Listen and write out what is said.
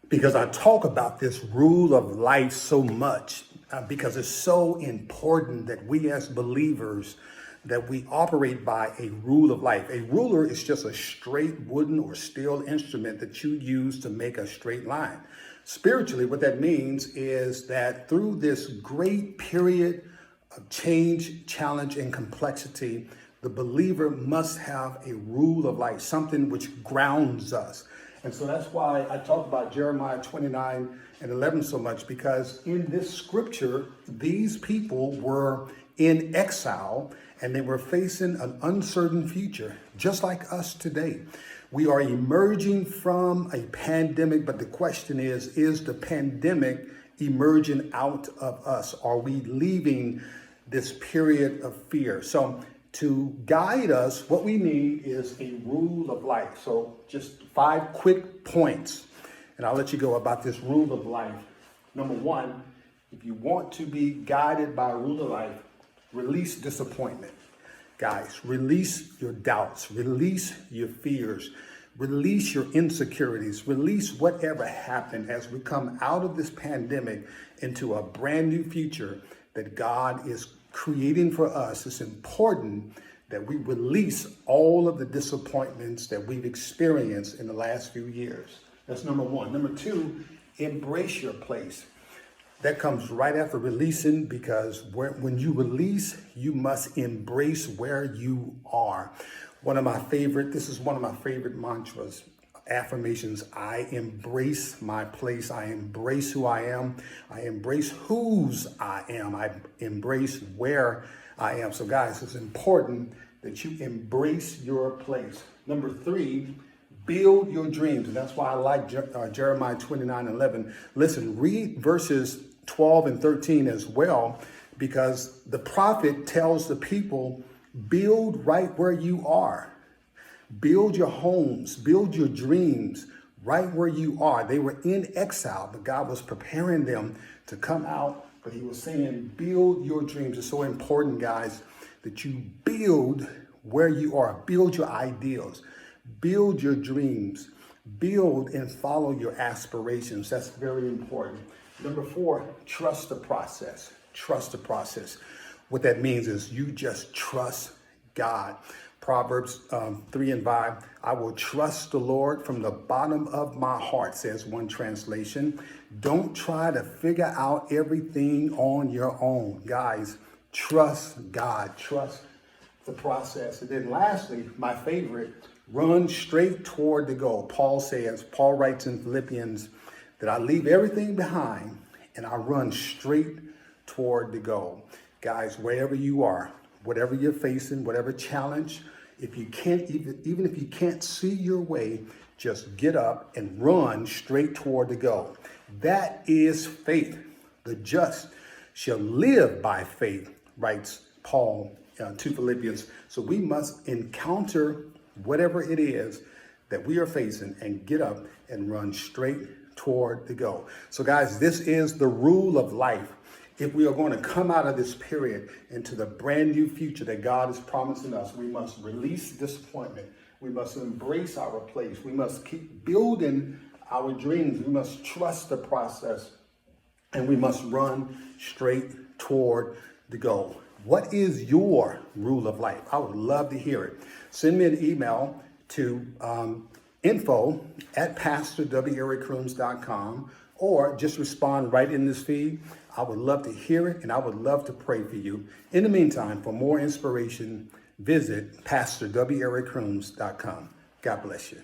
because I talk about this rule of life so much because it's so important that we as believers that we operate by a rule of life. A ruler is just a straight wooden or steel instrument that you use to make a straight line. Spiritually, what that means is that through this great period of change, challenge, and complexity, the believer must have a rule of life, something which grounds us. And so that's why I talk about Jeremiah 29:11 so much, because in this scripture, these people were in exile and they were facing an uncertain future, just like us today. We are emerging from a pandemic, but the question is the pandemic emerging out of us? Are we leaving this period of fear? So to guide us, what we need is a rule of life. So just 5 quick points, and I'll let you go about this rule of life. Number 1, if you want to be guided by a rule of life, release disappointment. Guys, release your doubts, release your fears, release your insecurities, release whatever happened as we come out of this pandemic into a brand new future that God is creating for us. It's important that we release all of the disappointments that we've experienced in the last few years. That's number 1. Number 2, embrace your place. That comes right after releasing, because when you release, you must embrace where you are. This is one of my favorite mantras, affirmations. I embrace my place. I embrace who I am. I embrace whose I am. I embrace where I am. So guys, it's important that you embrace your place. Number 3, build your dreams. And that's why I like Jeremiah 29:11. Listen, read verses 12 and 13 as well, because the prophet tells the people, build right where you are. Build your homes, build your dreams right where you are. They were in exile, but God was preparing them to come out. But he was saying, build your dreams. It's so important, guys, that you build where you are. Build your ideals, build your dreams, build and follow your aspirations. That's very important. Number 4, trust the process. Trust the process. What that means is you just trust God. Proverbs 3:5, I will trust the Lord from the bottom of my heart, says one translation. Don't try to figure out everything on your own. Guys, trust God. Trust the process. And then lastly, my favorite, run straight toward the goal. Paul writes in Philippians that I leave everything behind and I run straight toward the goal. Guys, wherever you are, whatever you're facing, whatever challenge, if you can't, even if you can't see your way, just get up and run straight toward the goal. That is faith. The just shall live by faith, writes Paul to Philippians. So we must encounter whatever it is that we are facing and get up and run straight toward the goal. So guys, this is the rule of life. If we are going to come out of this period into the brand new future that God is promising us, we must release disappointment. We must embrace our place. We must keep building our dreams. We must trust the process, and we must run straight toward the goal. What is your rule of life? I would love to hear it. Send me an email to info@pastorwerickrooms.com, or just respond right in this feed. I would love to hear it, and I would love to pray for you. In the meantime, for more inspiration, visit pastorwerickrooms.com. God bless you.